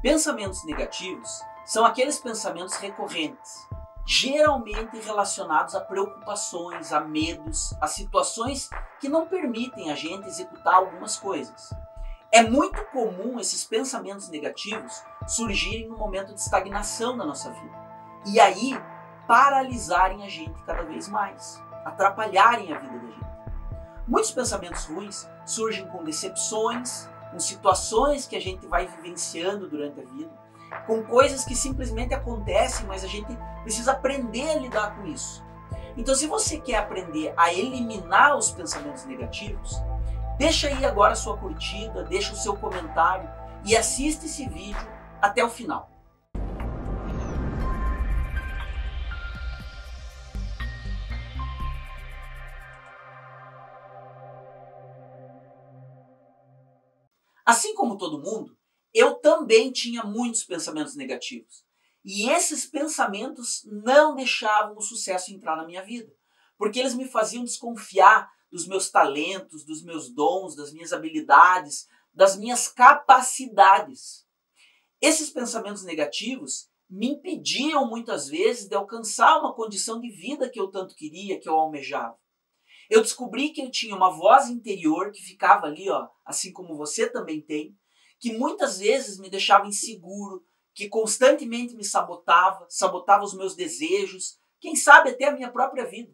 Pensamentos negativos são aqueles pensamentos recorrentes, geralmente relacionados a preocupações, a medos, a situações que não permitem a gente executar algumas coisas. É muito comum esses pensamentos negativos surgirem no momento de estagnação da nossa vida e aí paralisarem a gente cada vez mais, atrapalharem a vida da gente. Muitos pensamentos ruins surgem com decepções, com situações que a gente vai vivenciando durante a vida, com coisas que simplesmente acontecem, mas a gente precisa aprender a lidar com isso. Então, se você quer aprender a eliminar os pensamentos negativos, deixa aí agora a sua curtida, deixa o seu comentário e assiste esse vídeo até o final. Assim como todo mundo, eu também tinha muitos pensamentos negativos. E esses pensamentos não deixavam o sucesso entrar na minha vida, porque eles me faziam desconfiar dos meus talentos, dos meus dons, das minhas habilidades, das minhas capacidades. Esses pensamentos negativos me impediam muitas vezes de alcançar uma condição de vida que eu tanto queria, que eu almejava. Eu descobri que eu tinha uma voz interior que ficava ali, assim como você também tem, que muitas vezes me deixava inseguro, que constantemente me sabotava os meus desejos, quem sabe até a minha própria vida.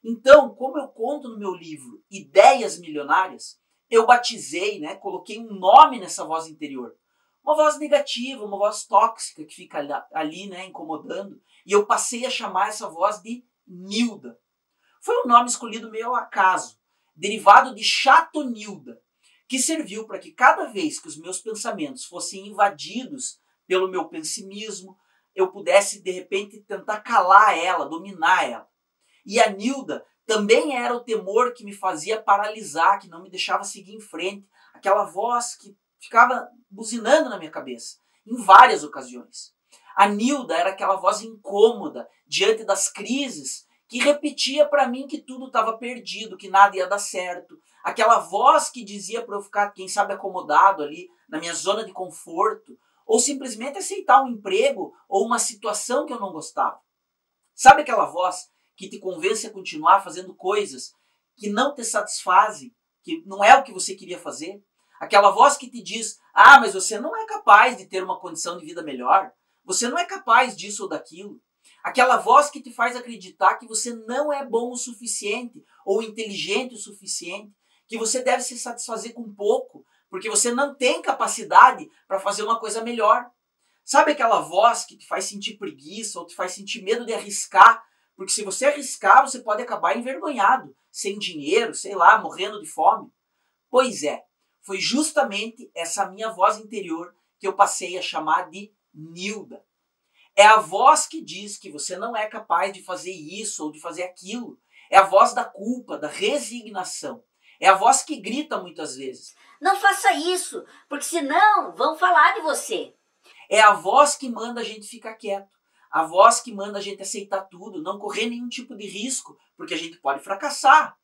Então, como eu conto no meu livro Ideias Milionárias, eu batizei, coloquei um nome nessa voz interior. Uma voz negativa, uma voz tóxica que fica ali, incomodando. E eu passei a chamar essa voz de Nilda. Foi um nome escolhido meio ao acaso, derivado de Chatonilda, que serviu para que cada vez que os meus pensamentos fossem invadidos pelo meu pessimismo, eu pudesse, de repente, tentar calar ela, dominar ela. E a Nilda também era o temor que me fazia paralisar, que não me deixava seguir em frente, aquela voz que ficava buzinando na minha cabeça, em várias ocasiões. A Nilda era aquela voz incômoda diante das crises, que repetia para mim que tudo estava perdido, que nada ia dar certo. Aquela voz que dizia para eu ficar, quem sabe, acomodado ali na minha zona de conforto, ou simplesmente aceitar um emprego ou uma situação que eu não gostava. Sabe aquela voz que te convence a continuar fazendo coisas que não te satisfazem, que não é o que você queria fazer? Aquela voz que te diz, mas você não é capaz de ter uma condição de vida melhor, você não é capaz disso ou daquilo. Aquela voz que te faz acreditar que você não é bom o suficiente ou inteligente o suficiente, que você deve se satisfazer com pouco, porque você não tem capacidade para fazer uma coisa melhor. Sabe aquela voz que te faz sentir preguiça ou te faz sentir medo de arriscar? Porque se você arriscar, você pode acabar envergonhado, sem dinheiro, morrendo de fome. Pois é, foi justamente essa minha voz interior que eu passei a chamar de Nilda. É a voz que diz que você não é capaz de fazer isso ou de fazer aquilo. É a voz da culpa, da resignação. É a voz que grita muitas vezes. Não faça isso, porque senão vão falar de você. É a voz que manda a gente ficar quieto. A voz que manda a gente aceitar tudo, não correr nenhum tipo de risco, porque a gente pode fracassar.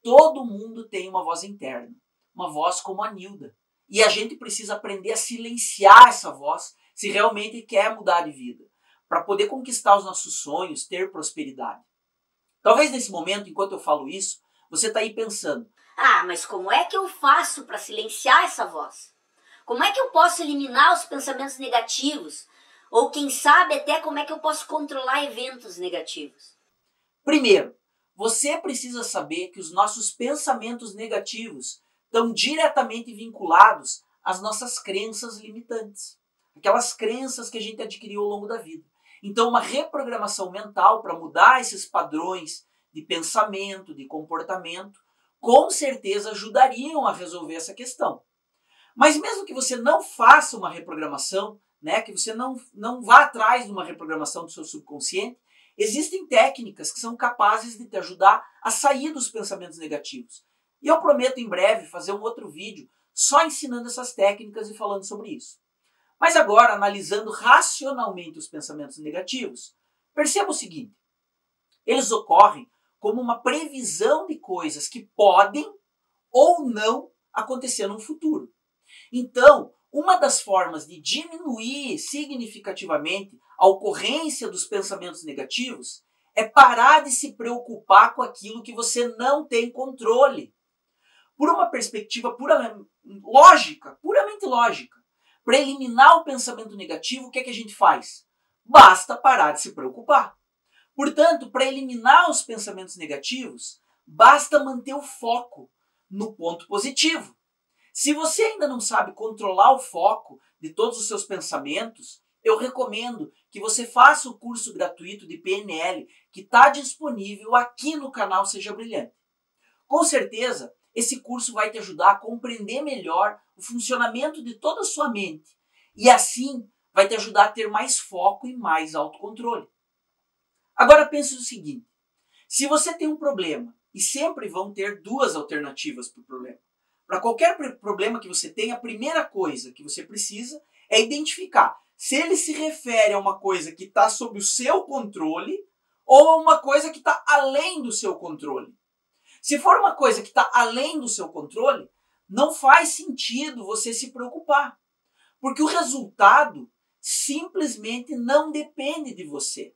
Todo mundo tem uma voz interna, uma voz como a Nilda. E a gente precisa aprender a silenciar essa voz se realmente quer mudar de vida, para poder conquistar os nossos sonhos, ter prosperidade. Talvez nesse momento, enquanto eu falo isso, você está aí pensando, mas como é que eu faço para silenciar essa voz? Como é que eu posso eliminar os pensamentos negativos? Ou quem sabe até como é que eu posso controlar eventos negativos? Primeiro, você precisa saber que os nossos pensamentos negativos estão diretamente vinculados às nossas crenças limitantes. Aquelas crenças que a gente adquiriu ao longo da vida. Então, uma reprogramação mental para mudar esses padrões de pensamento, de comportamento, com certeza ajudariam a resolver essa questão. Mas mesmo que você não faça uma reprogramação, que você não vá atrás de uma reprogramação do seu subconsciente, existem técnicas que são capazes de te ajudar a sair dos pensamentos negativos. E eu prometo em breve fazer um outro vídeo só ensinando essas técnicas e falando sobre isso. Mas agora, analisando racionalmente os pensamentos negativos, perceba o seguinte: eles ocorrem como uma previsão de coisas que podem ou não acontecer no futuro. Então, Uma das formas de diminuir significativamente a ocorrência dos pensamentos negativos é parar de se preocupar com aquilo que você não tem controle. Por uma perspectiva puramente lógica, para eliminar o pensamento negativo, o que é que a gente faz? Basta parar de se preocupar. Portanto, para eliminar os pensamentos negativos, basta manter o foco no ponto positivo. Se você ainda não sabe controlar o foco de todos os seus pensamentos, eu recomendo que você faça o curso gratuito de PNL que está disponível aqui no canal Seja Brilhante. Com certeza, esse curso vai te ajudar a compreender melhor o funcionamento de toda a sua mente e assim vai te ajudar a ter mais foco e mais autocontrole. Agora pense o seguinte, se você tem um problema, e sempre vão ter duas alternativas para o problema. Para qualquer problema que você tenha, a primeira coisa que você precisa é identificar se ele se refere a uma coisa que está sob o seu controle ou a uma coisa que está além do seu controle. Se for uma coisa que está além do seu controle, não faz sentido você se preocupar, porque o resultado simplesmente não depende de você.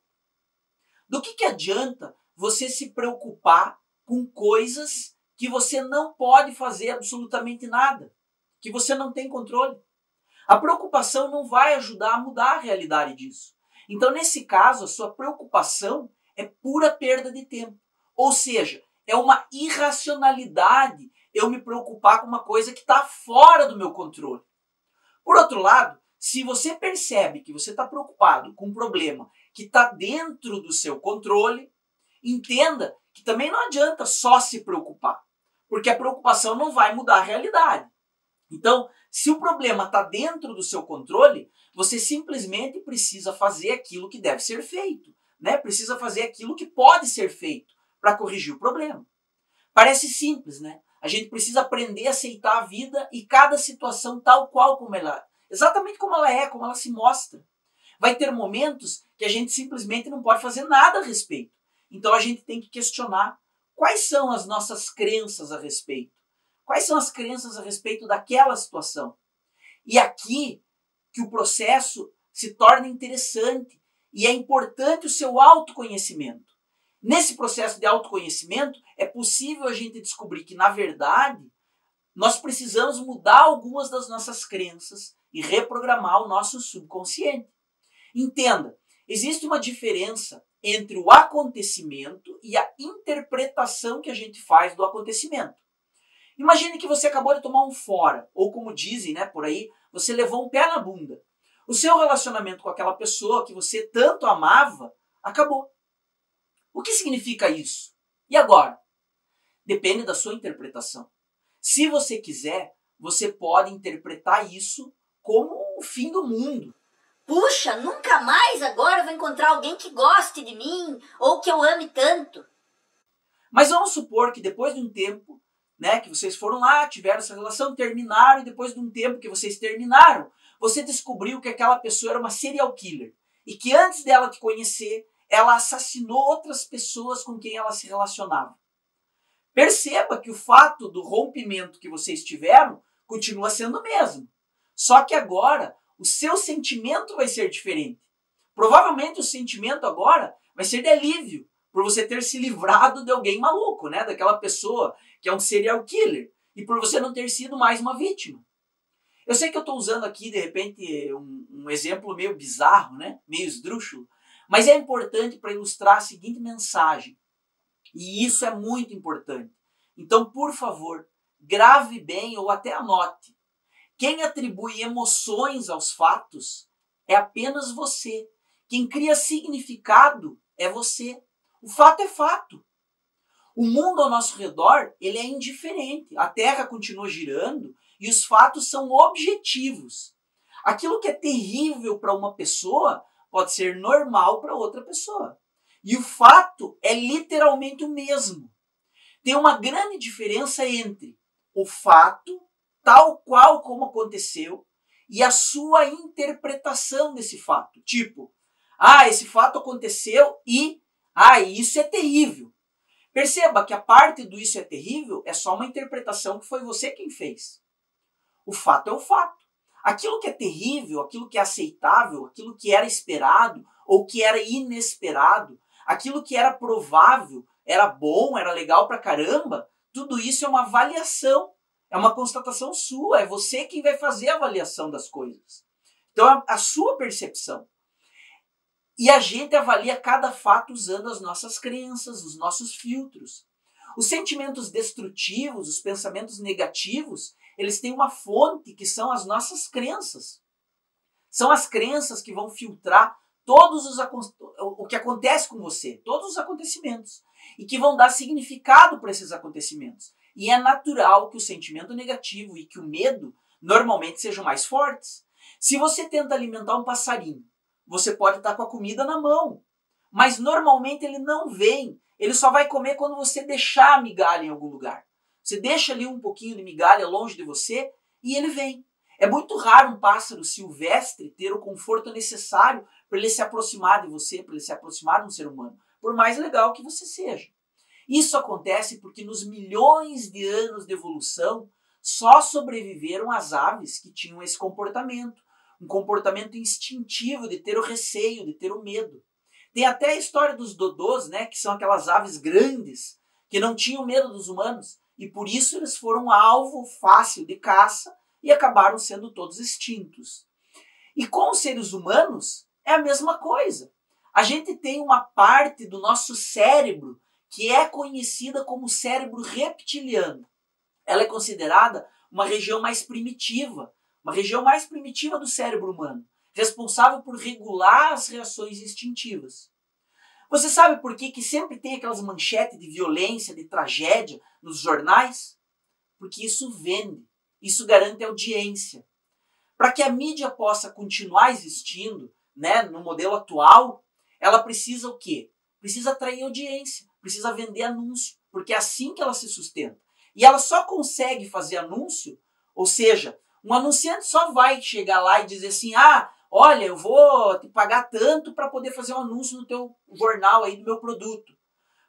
Do que adianta você se preocupar com coisas que você não pode fazer absolutamente nada, que você não tem controle? A preocupação não vai ajudar a mudar a realidade disso. Então, nesse caso, a sua preocupação é pura perda de tempo. Ou seja, é uma irracionalidade eu me preocupar com uma coisa que está fora do meu controle. Por outro lado, se você percebe que você está preocupado com um problema que está dentro do seu controle, entenda que também não adianta só se preocupar, porque a preocupação não vai mudar a realidade. Então, se o problema está dentro do seu controle, você simplesmente precisa fazer aquilo que deve ser feito, né? Precisa fazer aquilo que pode ser feito para corrigir o problema. Parece simples, né? A gente precisa aprender a aceitar a vida e cada situação tal qual como ela é, exatamente como ela é, como ela se mostra. Vai ter momentos que a gente simplesmente não pode fazer nada a respeito. Então a gente tem que questionar quais são as nossas crenças a respeito. Quais são as crenças a respeito daquela situação? E aqui que o processo se torna interessante e é importante o seu autoconhecimento. Nesse processo de autoconhecimento é possível a gente descobrir que, na verdade, nós precisamos mudar algumas das nossas crenças e reprogramar o nosso subconsciente. Entenda, existe uma diferença entre o acontecimento e a interpretação que a gente faz do acontecimento. Imagine que você acabou de tomar um fora, ou como dizem, né, por aí, você levou um pé na bunda. O seu relacionamento com aquela pessoa que você tanto amava acabou. O que significa isso? E agora? Depende da sua interpretação. Se você quiser, você pode interpretar isso como o fim do mundo. Puxa, nunca mais agora eu vou encontrar alguém que goste de mim ou que eu ame tanto. Mas vamos supor que depois de um tempo, né, que vocês foram lá, tiveram essa relação, terminaram, e depois de um tempo que vocês terminaram, você descobriu que aquela pessoa era uma serial killer. E que antes dela te conhecer, ela assassinou outras pessoas com quem ela se relacionava. Perceba que o fato do rompimento que vocês tiveram continua sendo o mesmo. Só que agora o seu sentimento vai ser diferente. Provavelmente o sentimento agora vai ser de alívio por você ter se livrado de alguém maluco, né? Daquela pessoa que é um serial killer, e por você não ter sido mais uma vítima. Eu sei que eu estou usando aqui, de repente, um exemplo meio bizarro, né? Meio esdrúxulo, mas é importante para ilustrar a seguinte mensagem. E isso é muito importante. Então, por favor, grave bem ou até anote. Quem atribui emoções aos fatos é apenas você. Quem cria significado é você. O fato é fato. O mundo ao nosso redor, ele é indiferente. A Terra continua girando e os fatos são objetivos. Aquilo que é terrível para uma pessoa pode ser normal para outra pessoa. E o fato é literalmente o mesmo. Tem uma grande diferença entre o fato, tal qual como aconteceu, e a sua interpretação desse fato. Tipo, esse fato aconteceu e, isso é terrível. Perceba que a parte do isso é terrível é só uma interpretação que foi você quem fez. O fato é o fato. Aquilo que é terrível, aquilo que é aceitável, aquilo que era esperado ou que era inesperado, aquilo que era provável, era bom, era legal pra caramba, tudo isso é uma avaliação, é uma constatação sua, é você quem vai fazer a avaliação das coisas. Então é a sua percepção. E a gente avalia cada fato usando as nossas crenças, os nossos filtros. Os sentimentos destrutivos, os pensamentos negativos, eles têm uma fonte que são as nossas crenças. São as crenças que vão filtrar o que acontece com você, todos os acontecimentos, e que vão dar significado para esses acontecimentos. E é natural que o sentimento negativo e que o medo normalmente sejam mais fortes. Se você tenta alimentar um passarinho, você pode estar com a comida na mão, mas normalmente ele não vem. Ele só vai comer quando você deixar a migalha em algum lugar. Você deixa ali um pouquinho de migalha longe de você e ele vem. É muito raro um pássaro silvestre ter o conforto necessário para ele se aproximar de você, para ele se aproximar de um ser humano, por mais legal que você seja. Isso acontece porque nos milhões de anos de evolução só sobreviveram as aves que tinham esse comportamento. Um comportamento instintivo de ter o receio, de ter o medo. Tem até a história dos dodôs, né, que são aquelas aves grandes que não tinham medo dos humanos e por isso eles foram alvo fácil de caça e acabaram sendo todos extintos. E com os seres humanos é a mesma coisa. A gente tem uma parte do nosso cérebro que é conhecida como cérebro reptiliano. Ela é considerada uma região mais primitiva do cérebro humano, responsável por regular as reações instintivas. Você sabe por que sempre tem aquelas manchetes de violência, de tragédia nos jornais? Porque isso vende, isso garante audiência. Para que a mídia possa continuar existindo, né, no modelo atual, ela precisa o quê? Precisa atrair audiência, precisa vender anúncio, porque é assim que ela se sustenta. E ela só consegue fazer anúncio, ou seja, um anunciante só vai chegar lá e dizer assim, olha, eu vou te pagar tanto para poder fazer um anúncio no teu jornal aí do meu produto.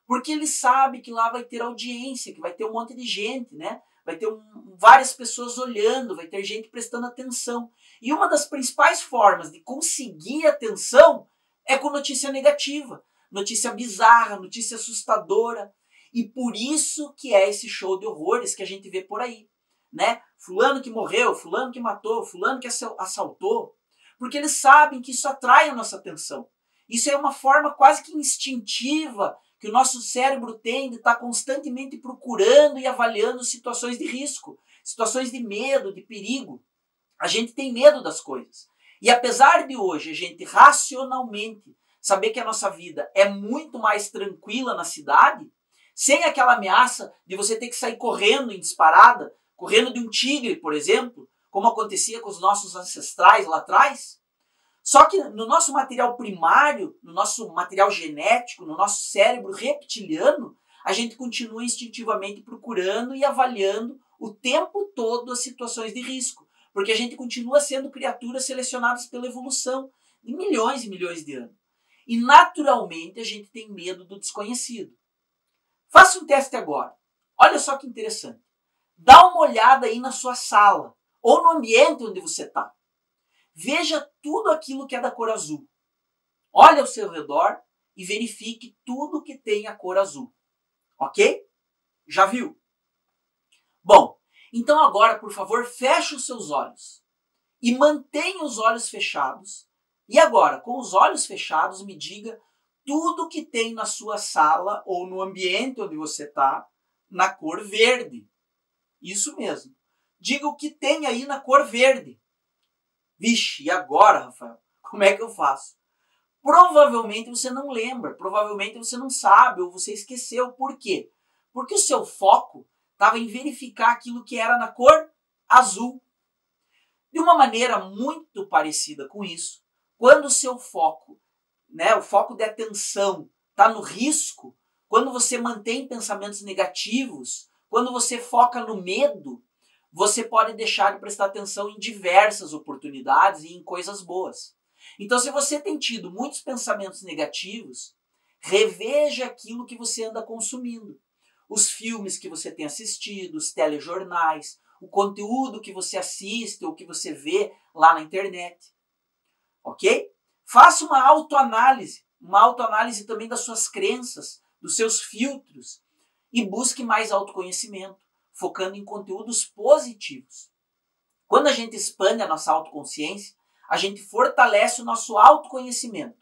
Porque ele sabe que lá vai ter audiência, que vai ter um monte de gente, né? Vai ter várias pessoas olhando, vai ter gente prestando atenção. E uma das principais formas de conseguir atenção é com notícia negativa, notícia bizarra, notícia assustadora. E por isso que é esse show de horrores que a gente vê por aí, né? Fulano que morreu, fulano que matou, fulano que assaltou. Porque eles sabem que isso atrai a nossa atenção. Isso é uma forma quase que instintiva que o nosso cérebro tem de estar constantemente procurando e avaliando situações de risco, situações de medo, de perigo. A gente tem medo das coisas. E apesar de hoje a gente racionalmente saber que a nossa vida é muito mais tranquila na cidade, sem aquela ameaça de você ter que sair correndo em disparada, correndo de um tigre, por exemplo, como acontecia com os nossos ancestrais lá atrás. Só que no nosso material primário, no nosso material genético, no nosso cérebro reptiliano, a gente continua instintivamente procurando e avaliando o tempo todo as situações de risco. Porque a gente continua sendo criaturas selecionadas pela evolução de milhões e milhões de anos. E naturalmente a gente tem medo do desconhecido. Faça um teste agora. Olha só que interessante. Dá uma olhada aí na sua sala ou no ambiente onde você está. Veja tudo aquilo que é da cor azul. Olhe ao seu redor e verifique tudo que tem a cor azul. Ok? Já viu? Bom, então agora, por favor, feche os seus olhos e mantenha os olhos fechados. E agora, com os olhos fechados, me diga tudo que tem na sua sala ou no ambiente onde você está na cor verde. Isso mesmo. Diga o que tem aí na cor verde. Vixe, e agora, Rafael? Como é que eu faço? Provavelmente você não lembra, provavelmente você não sabe ou você esqueceu. Por quê? Porque o seu foco estava em verificar aquilo que era na cor azul. De uma maneira muito parecida com isso, quando o seu foco, né, o foco de atenção está no risco, quando você mantém pensamentos negativos, quando você foca no medo, você pode deixar de prestar atenção em diversas oportunidades e em coisas boas. Então, se você tem tido muitos pensamentos negativos, reveja aquilo que você anda consumindo. Os filmes que você tem assistido, os telejornais, o conteúdo que você assiste ou que você vê lá na internet. Ok? Faça uma autoanálise também das suas crenças, dos seus filtros e busque mais autoconhecimento, focando em conteúdos positivos. Quando a gente expande a nossa autoconsciência, a gente fortalece o nosso autoconhecimento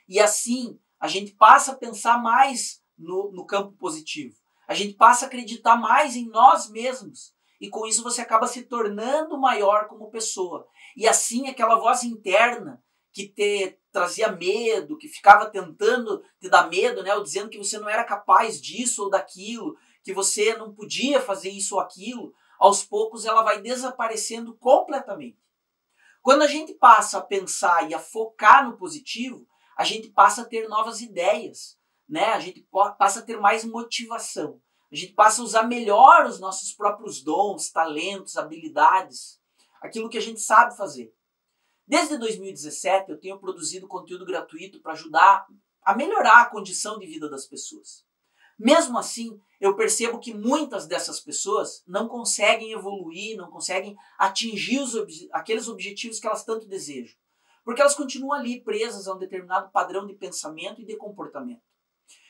e assim a gente passa a pensar mais no campo positivo. A gente passa a acreditar mais em nós mesmos e com isso você acaba se tornando maior como pessoa. E assim aquela voz interna que te trazia medo, que ficava tentando te dar medo, né, ou dizendo que você não era capaz disso ou daquilo, que você não podia fazer isso ou aquilo, aos poucos ela vai desaparecendo completamente. Quando a gente passa a pensar e a focar no positivo, a gente passa a ter novas ideias, né? A gente passa a ter mais motivação. A gente passa a usar melhor os nossos próprios dons, talentos, habilidades, aquilo que a gente sabe fazer. Desde 2017 eu tenho produzido conteúdo gratuito para ajudar a melhorar a condição de vida das pessoas. Mesmo assim, eu percebo que muitas dessas pessoas não conseguem evoluir, não conseguem atingir aqueles objetivos que elas tanto desejam. Porque elas continuam ali presas a um determinado padrão de pensamento e de comportamento.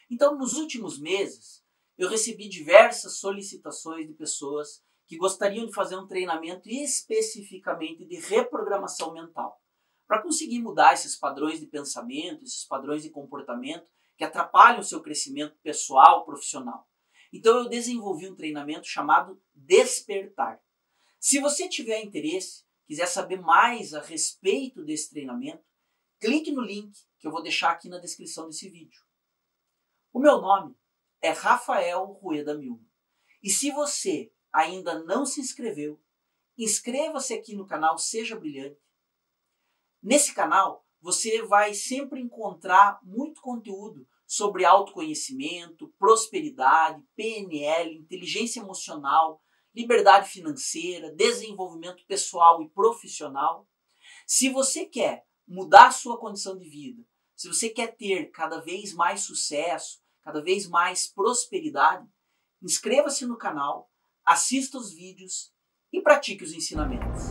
Então, nos últimos meses, eu recebi diversas solicitações de pessoas que gostariam de fazer um treinamento especificamente de reprogramação mental, para conseguir mudar esses padrões de pensamento, esses padrões de comportamento que atrapalham o seu crescimento pessoal, profissional. Então eu desenvolvi um treinamento chamado Despertar. Se você tiver interesse, quiser saber mais a respeito desse treinamento, clique no link que eu vou deixar aqui na descrição desse vídeo. O meu nome é Rafael Rueda Milman. E se você ainda não se inscreveu, inscreva-se aqui no canal Seja Brilhante. Nesse canal, você vai sempre encontrar muito conteúdo sobre autoconhecimento, prosperidade, PNL, inteligência emocional, liberdade financeira, desenvolvimento pessoal e profissional. Se você quer mudar a sua condição de vida, se você quer ter cada vez mais sucesso, cada vez mais prosperidade, inscreva-se no canal, assista os vídeos e pratique os ensinamentos.